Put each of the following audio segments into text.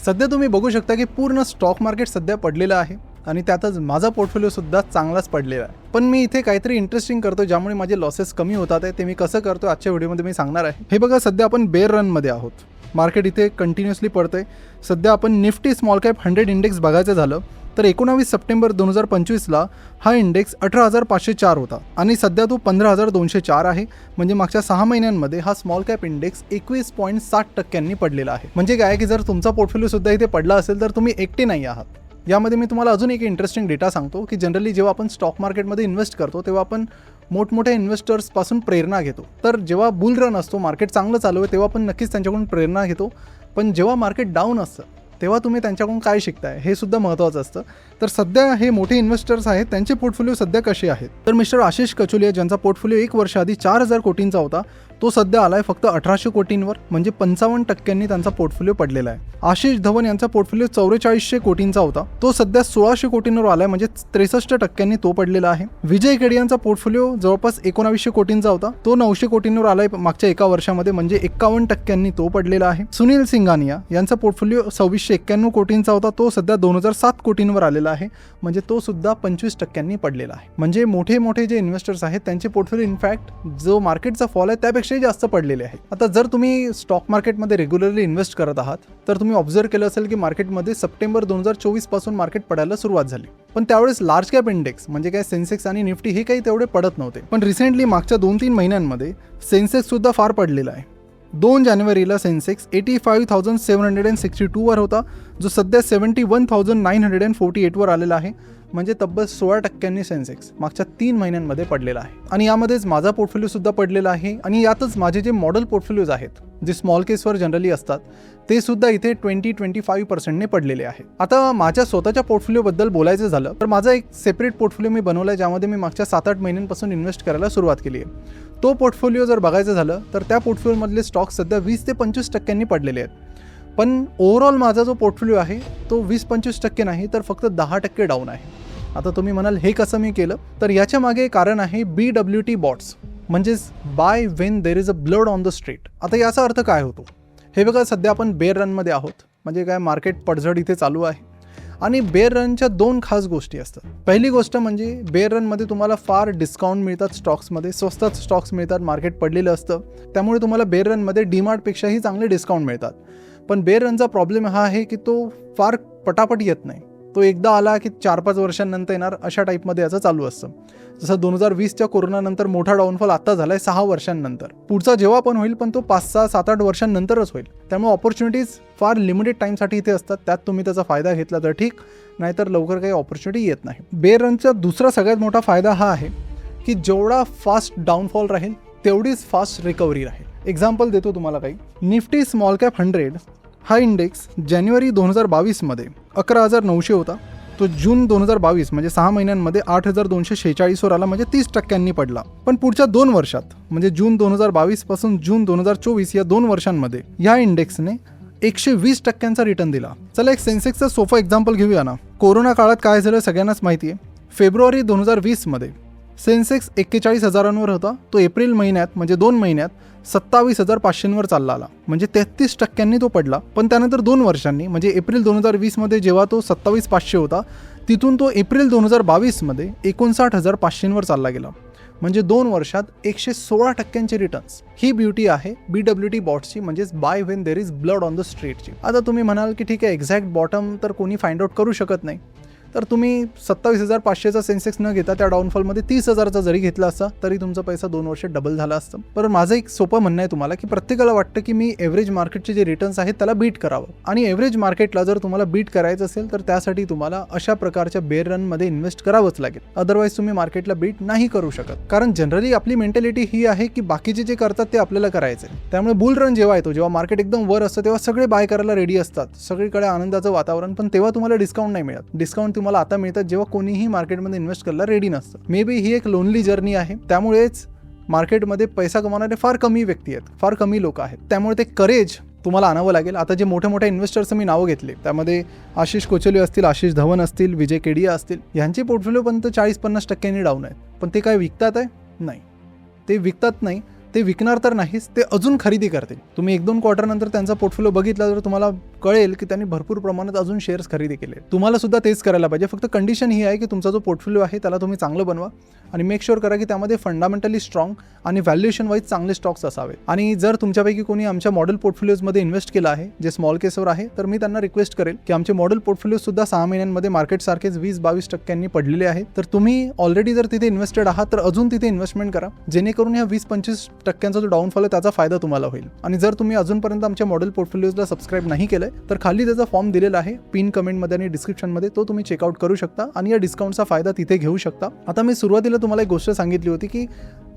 सध्या तुम्ही बघू शकता की पूर्ण स्टॉक मार्केट सध्या पडलेलं आहे आणि त्यातच माझा पोर्टफोलिओ सुद्धा चांगलाच पडलेला आहे। पण मी इथे काहीतरी इंटरेस्टिंग करतो ज्यामुळे माझे लॉसेस कमी होतात आहे। ते मी कसं करतो आजच्या व्हिडिओमध्ये मी सांगणार आहे। हे बघा, सध्या आपण बेअर रनमध्ये आहोत। मार्केट इथे कंटिन्युअसली पडतंय। सध्या आपण निफ्टी स्मॉल कॅप 100 इंडेक्स बघायचं झालं तर 19 सप्टेंबर 2025ला हा इंडेक्स 18,504 होता आणि सध्या तो 15,204 आहे। म्हणजे मागच्या 6 महिन्यांमध्ये हा स्मॉल कॅप इंडेक्स 21.7% पडलेला आहे। म्हणजे काय की जर तुमचा पोर्टफोलिओ सुद्धा इथे पडला असेल तर तुम्ही एकटे नाही आहात। यामध्ये मी तुम्हाला अजून एक इंटरेस्टिंग डेटा सांगतो की जनरली जेव्हा आपण स्टॉक मार्केटमध्ये इन्व्हेस्ट करतो तेव्हा आपण मोठमोठ्या इन्व्हेस्टर्सपासून प्रेरणा घेतो। तर जेव्हा बुल रन असतो, मार्केट चांगलं चालू आहे, तेव्हा आपण नक्कीच त्यांच्याकडून प्रेरणा घेतो। पण जेव्हा मार्केट डाऊन असतं तेव्हा तुम्ही त्यांच्याकडून काय शिकताय हे सुद्धा महत्त्वाचं असतं। तर सध्या हे मोठे इन्व्हेस्टर्स आहेत, त्यांचे पोर्टफोलिओ सध्या कसे आहेत तर मिस्टर आशिष कचोलिया ज्यांचा पोर्टफोलिओ 1 वर्ष आधी 4,000 कोटींचा होता तो सध्या आलाय फक्त 1,800 कोटींवर। म्हणजे 55% त्यांचा पोर्टफोलिओ पडलेला आहे। आशिष धवन यांचा पोर्टफोलिओ 4400 कोटींचा होता, तो सध्या 1600 कोटींवर आलाय, म्हणजे 63% तो पडलेला आहे। विजय केडियांचा पोर्टफोलिओ जवळपास 1900 कोटींचा होता, तो 900 कोटींवर आलाय मागच्या एका वर्षामध्ये, म्हणजे 51% तो पडलेला आहे। सुनील सिंघानिया यांचा पोर्टफोलिओ 2691 कोटींचा होता, तो सध्या 2007 कोटींवर आलेला आहे, म्हणजे तो सुद्धा 25% पडलेला आहे। म्हणजे मोठे जे इन्व्हेस्टर्स आहेत त्यांचे पोर्टफोलिओ इनफॅक्ट जो मार्केटचा फॉल आहे त्यापेक्षा जास्त पडलेले आहे। आता जर तुम्ही स्टॉक मार्केटमध्ये रेग्युलरली इन्व्हेस्ट करत आहात तर तुम्ही ऑब्झर्व केलं असेल की मार्केटमध्ये सप्टेंबर 2024 पासून मार्केट पडायला सुरुवात झाली। पण त्यावेळेस लार्ज कॅप इंडेक्स म्हणजे काय सेन्सेक्स आणि निफ्टी हे काही तेवढे पडत नव्हते। पण रिसेंटली मागच्या 2-3 महिन्यांमध्ये सेन्सेक्स सुद्धा फार पडलेला आहे। 2 जानेवारीला सेन्सेक्स 85,762 वर होता, जो सध्या 71,948 वर आलेला आहे। म्हणजे तब्बल 16% सेन्सेक्स मागच्या 3 महिन्यांमध्ये पडलेला आहे। आणि यामध्येच माझा पोर्टफोलिओ सुद्धा पडलेला आहे। आणि यातच माझे जे मॉडेल पोर्टफोलिओज आहेत जे स्मॉल केसवर जनरली असतात ते सुद्धा इथे 20-25% पडलेले आहे। आता माझ्या स्वतःच्या पोर्टफोलिओबद्दल बोलायचं झालं तर माझा एक सेपरेट पोर्टफोलिओ मी बनवला आहे ज्यामध्ये मी मागच्या 7-8 महिन्यांपासून इन्व्हेस्ट करायला सुरुवात केली आहे। तो पोर्टफोलिओ जर बघायचं झालं तर त्या पोर्टफोलिओमधले स्टॉक सध्या 20 ते 25% पडलेले आहेत। पण ओव्हरऑल माझा जो पोर्टफोलिओ आहे तो 20-25% नाही तर फक्त 10% डाऊन आहे। आता तुम्ही म्हणाल हे कसं मी केलं, तर याच्या मागे कारण आहे BWT बॉट्स, म्हणजेच buy when there is a blood on the street. आता याचा अर्थ काय होतो हे बघा, सध्या आपण बेअर रनमध्ये आहोत, म्हणजे काय मार्केट पडझड इथे चालू आहे। आणि बेअर रनच्या 2 खास गोष्टी असतात। पहिली गोष्ट म्हणजे बेअर रनमध्ये तुम्हाला फार डिस्काउंट मिळतात, स्टॉक्समध्ये स्वस्तात स्टॉक्स मिळतात, मार्केट पडलेलं असतं, त्यामुळे तुम्हाला बेअर रनमध्ये डीमार्टपेक्षाही चांगले डिस्काउंट मिळतात। पण बेअर रनचा प्रॉब्लेम हा आहे की तो फार पटापट येत नाही, तो एकदा आला की 4-5 वर्षांनंतर येणार अशा टाईपमध्ये याचं चालू असतं। जसं 2020च्या कोरोनानंतर मोठा डाऊनफॉल आता झालाय 6 वर्षांनंतर, पुढचा जेव्हा पण होईल पण तो 5-6, 7-8 वर्षांनंतरच होईल। त्यामुळे ऑपॉर्च्युनिटीज फार लिमिटेड टाईमसाठी इथे असतात, त्यात तुम्ही त्याचा फायदा घेतला तर ठीक, नाहीतर लवकर काही ऑपॉर्च्युनिटी येत नाही। बेअर रनचा दुसरा सगळ्यात मोठा फायदा हा आहे की जेवढा फास्ट डाऊनफॉल राहील तेवढीच फास्ट रिकव्हरी राहील। एक्झाम्पल देतो तुम्हाला काही, निफ्टी स्मॉल कॅप 100 हा इंडेक्स जानेवारी 2022मध्ये 11,900 होता, तो जून 2022 म्हणजे 6 महिन्यांमध्ये 8,246 वर आला, म्हणजे 30% पडला। पण पुढच्या 2 वर्षात म्हणजे जून 2022 पासून जून 2024 या 2 वर्षांमध्ये या इंडेक्सने 120% रिटर्न दिला। चला एक सेन्सेक्सचं सोपं एक्झाम्पल घेऊया ना। कोरोना काळात काय झालं सगळ्यांनाच माहिती आहे। फेब्रुवारी 2020मध्ये सेन्सेक्स 41,000वर होता, तो एप्रिल महिन्यात म्हणजे 2 महिन्यात 27,500वर चालला आला, म्हणजे 33% तो पडला। पण त्यानंतर 2 वर्षांनी म्हणजे एप्रिल 2020मध्ये जेव्हा तो 27,500 होता, तिथून तो एप्रिल 2022मध्ये 59,500वर चालला गेला, म्हणजे 2 वर्षात 116% रिटर्न्स। ही ब्युटी आहे BWT बॉट्सची, म्हणजेच buy when there is blood on the स्ट्रीटची। आता तुम्ही म्हणाल की ठीक आहे, एक्झॅक्ट बॉटम तर कोणी फाइंड आउट करू शकत नाही, तर तुम्ही 27,500चा सेन्सेक्स न घेता त्या डाऊनफॉलमध्ये 30,000चा जरी घेतला असता तरी तुमचा पैसा 2 वर्षात डबल झाला असतं। पण माझं एक सोपं म्हणणं आहे तुम्हाला की प्रत्येकाला वाटतं की मी एव्हरेज मार्केटचे जे रिटर्न्स आहेत त्याला बीट करावं, आणि एव्हरेज मार्केटला जर तुम्हाला बीट करायचं असेल तर त्यासाठी तुम्हाला अशा प्रकारच्या बेअर रनमध्ये इन्व्हेस्ट करावंच लागेल, अदरवाईज तुम्ही मार्केटला बीट नाही करू शकत। कारण जनरली आपली मेंटॅलिटी ही आहे की बाकीचे जे करतात ते आपल्याला करायचं आहे। त्यामुळे बुल रन जेव्हा येतो, जेव्हा मार्केट एकदम वर असतं तेव्हा सगळे बाय करायला रेडी असतात, सगळीकडे आनंदाचं वातावरण, पण तेव्हा तुम्हाला डिस्काउंट नाही मिळत। डिस्काउंट तुम्हाला आता मिळतात जेव्हा कोणीही मार्केटमध्ये इन्व्हेस्ट करायला रेडी नसतं। मे बी ही एक लोनली जर्नी आहे, त्यामुळेच मार्केटमध्ये पैसा कमावणारे फार कमी व्यक्ती आहेत, फार कमी लोक आहेत, त्यामुळे ते करेज तुम्हाला आणावं लागेल। आता जे मोठे मोठे इन्व्हेस्टर्सचं मी नावं घेतले त्यामध्ये आशिष कोचलिया असतील, आशिष धवन असतील, विजय केडिया असतील, यांचे पोर्टफोलिओ पण 40-50% डाऊन आहेत। पण ते काय विकतात आहे? नाही, ते विकतात नाही, ते विकणार तर नाहीच, ते अजून खरेदी करतील. तुम्ही 1-2 क्वार्टर नंतर त्यांचा पोर्टफोलिओ बघितला तर तुम्हाला कळेल की त्यांनी भरपूर प्रमाणात अजून शेअर्स खरेदी केले. तुम्हाला सुद्धा तेच करायला पाहिजे. फक्त कंडिशन ही आहे की तुमचा जो पोर्टफोलिओ आहे त्याला तुम्ही चांगलं बनवा आणि मेक शुअर करा की त्यामध्ये फंडामेंटली स्ट्रॉंग आणि व्हॅल्युएशन वाईज चांगले स्टॉक्स असावे. आणि जर तुमच्यापैकी कोणी आमच्या मॉडेल पोर्टफोलिओजमध्ये इन्व्हेस्ट केलं आहे जे स्मॉल केसवर आहे, तर मी त्यांना रिक्वेस्ट करेल की आमचे मॉडेल पोर्टफोलिओ सुद्धा 6 महिन्यांमध्ये मार्केटसारखेच 20-22% पडलेले आहेत. तर तुम्ही ऑलरेडी जर तिथे इन्व्हेस्टेड आहात तर अजून तिथे इन्व्हेस्टमेंट करा, जेणेकरून ह्या 20-25% जो डाऊनफॉल आहे त्याचा फायदा तुम्हाला होईल. आणि जर तुम्ही अजूनपर्यंत आमच्या मॉडेल पोर्टफोलिओजला सबस्क्राईब नाही केलंय तर खाली त्याचा फॉर्म दिलेला आहे पिन कमेंटमध्ये आणि डिस्क्रिप्शनमध्ये, तो तुम्ही चेकआउट करू शकता आणि या डिस्काउंटचा फायदा तिथे घेऊ शकता. आता मी सुरुवातीला तुम्हाला एक गोष्ट सांगितली होती की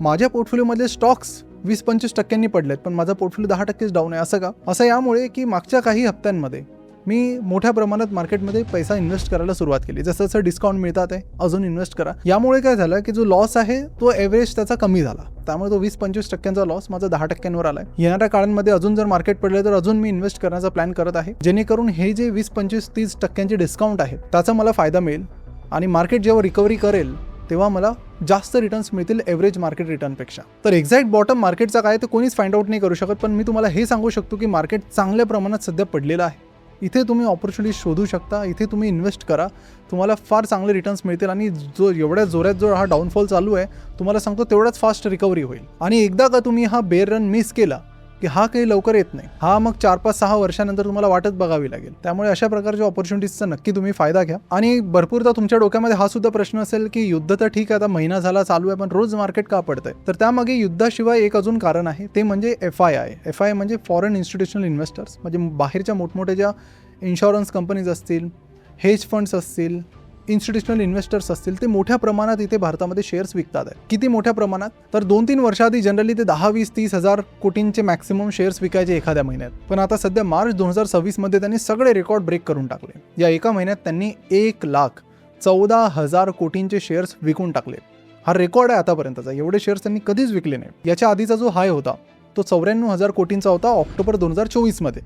माझ्या पोर्टफोलिओमधले स्टॉक्स 20-25% पडलेत पण माझा पोर्टफोलिओ 10% डाऊन आहे. असं का? असं यामुळे की मागच्या काही हप्त्यांमध्ये मी मोठ्या प्रमाणात मार्केटमध्ये पैसा इन्व्हेस्ट करायला सुरुवात केली. जसं जसं डिस्काउंट मिळतात आहे अजून इन्व्हेस्ट करा. यामुळे काय झालं की जो लॉस आहे तो एव्हरेज त्याचा कमी झाला. त्यामुळे तो 20-25% लॉस माझा 10% आलाय. येणाऱ्या काळांमध्ये अजून जर मार्केट पडले तर अजून मी इन्व्हेस्ट करण्याचा प्लॅन करत आहे, जेणेकरून हे जे 20-25-30% डिस्काउंट आहे त्याचा मला फायदा मिळेल आणि मार्केट जेव्हा रिकव्हरी करेल तेव्हा मला जास्त रिटर्न्स मिळतील एव्हरेज मार्केट रिटर्नपेक्षा. तर एक्झॅक्ट बॉटम मार्केटचा काय ते कोणीच फाइंड आउट नाही करू शकत, पण मी तुम्हाला हे सांगू शकतो की मार्केट चांगल्या प्रमाणात सध्या पडलेलं आहे. इथे तुम्ही ऑपॉर्च्युनिटी शोधू शकता, इथे तुम्ही इन्व्हेस्ट करा, तुम्हाला फार चांगले रिटर्न्स मिळतील आणि जो एवढ्या जोरात जो हा डाऊनफॉल चालू आहे तुम्हाला सांगतो तेवढाच फास्ट रिकव्हरी होईल. आणि एकदा का तुम्ही हा बेअर रन मिस केला की हा काही लवकर येत नाही, हा मग 4-5-6 वर्षानंतर तुम्हाला वाटत बघावी लागेल. त्यामुळे अशा प्रकारच्या ऑपॉर्च्युनिटीजचा नक्की तुम्ही फायदा घ्या. आणि भरपूरदा तुमच्या डोक्यामध्ये हा सुद्धा प्रश्न असेल की युद्ध तर ठीक आहे, आता महिना झाला चालू आहे, पण रोज मार्केट का पडतंय? तर त्यामागे युद्धाशिवाय एक अजून कारण आहे, ते म्हणजे FII म्हणजे फॉरेन इन्स्टिट्यूशनल इन्व्हेस्टर्स, म्हणजे बाहेरच्या मोठमोठ्या ज्या इन्शुरन्स कंपनीज असतील, हेज फंड्स असतील, इन्स्टिट्यूशनल इन्व्हेस्टर्स असतील, ते मोठ्या प्रमाणात इथे भारतामध्ये शेअर्स विकतात आहे. किती मोठ्या प्रमाणात? तर 2-3 वर्षाआधी जनरली ते 10-20-30 हजार कोटींचे मॅक्सिमम शेअर्स विकायचे एखाद्या महिन्यात. पण आता सध्या मार्च 2026 मध्ये त्यांनी सगळे रेकॉर्ड ब्रेक करून टाकले. या एका महिन्यात त्यांनी 1,14,000 कोटींचे शेअर्स विकून टाकले. हा रेकॉर्ड आहे आतापर्यंतचा. एवढे शेअर्स त्यांनी कधीच विकले नाही. याच्या आधीचा जो हाय होता तो 94,000 कोटींचा होता ऑक्टोबर 2024 मध्ये,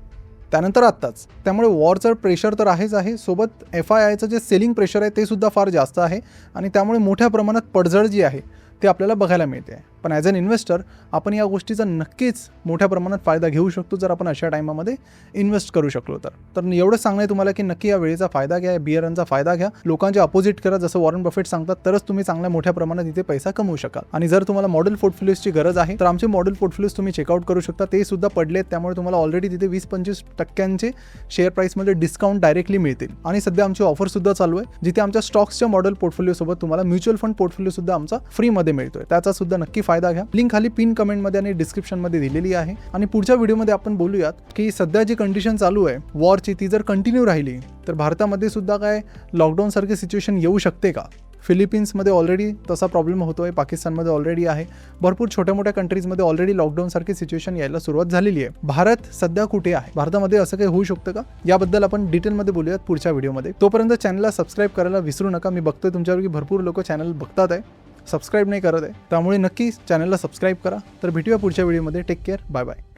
त्यानंतर आत्ताच. त्यामुळे वॉरचं प्रेशर तर आहेच आहे, सोबत FIIचं जे सेलिंग प्रेशर आहे ते सुद्धा फार जास्त आहे आणि त्यामुळे मोठ्या प्रमाणात पडझड जी आहे ते आपल्याला बघायला मिळते. पण ॲज अन इन्व्हेस्टर आपण या गोष्टीचा नक्कीच मोठ्या प्रमाणात फायदा घेऊ शकतो जर आपण अशा टाईमामध्ये इन्व्हेस्ट करू शकलो तर. एवढंच सांगणं आहे तुम्हाला की नक्की या वेळेचा फायदा घ्या, बिअर रनचा फायदा घ्या, लोकांच्या अपोजिट करा, जसं वॉरन बफेट सांगतात, तरच तुम्ही चांगल्या मोठ्या प्रमाणात इथे पैसा कमवू शकाल. आणि जर तुम्हाला मॉडेल पोर्टफोलिओजची गरज आहे तर आमचे मॉडेल पोर्टफोलिओज तुम्ही चेकआउट करू शकता, ते सुद्धा पडलेत. त्यामुळे तुम्हाला ऑलरेडी तिथे 20-25% शेअर प्राईसमध्ये डिस्काउंट डायरेक्टली मिळतील. आणि सध्या आमची ऑफर सुद्धा चालू आहे, जिथे आमच्या स्टॉक्सच्या मॉडेल पोर्टफोलिओसोबत तुम्हाला म्युच्युअल फंड पोर्टफोलिओ सुद्धा आमचा फ्रीमध्ये मिळतोय. त्याचा सुद्धा नक्की फायदा घ्या. लिंक खाली पिन कमेंटमध्ये आणि डिस्क्रिप्शनमध्ये दिलेली आहे. आणि पुढच्या व्हिडिओमध्ये आपण बोलूयात की सध्या जी कंडिशन चालू आहे वॉरची, ती जर कंटिन्यू राहिली तर भारतामध्ये सुद्धा काय लॉकडाऊन सारखी सिच्युएशन येऊ शकते का? फिलिपिन्समध्ये ऑलरेडी तसा प्रॉब्लेम होतोय, पाकिस्तानमध्ये ऑलरेडी आहे, भरपूर छोट्या मोठ्या कंट्रीजमध्ये ऑलरेडी लॉकडाऊन सारखी सिच्युएशन यायला सुरुवात झालेली आहे. भारत सध्या कुठे आहे? भारतामध्ये असं काही होऊ शकतं का? याबद्दल आपण डिटेलमध्ये बोलूयात पुढच्या व्हिडिओमध्ये. तोपर्यंत चॅनलला सबस्क्राईब करायला विसरू नका. मी बघतोय तुमच्यापैकी भरपूर लोक चॅनल बघतात आहे, सबस्क्राईब नाही करत आहे, त्यामुळे नक्की चॅनलला सबस्क्राईब करा. तर भेटूया पुढच्या व्हिडिओमध्ये. Take care, bye bye.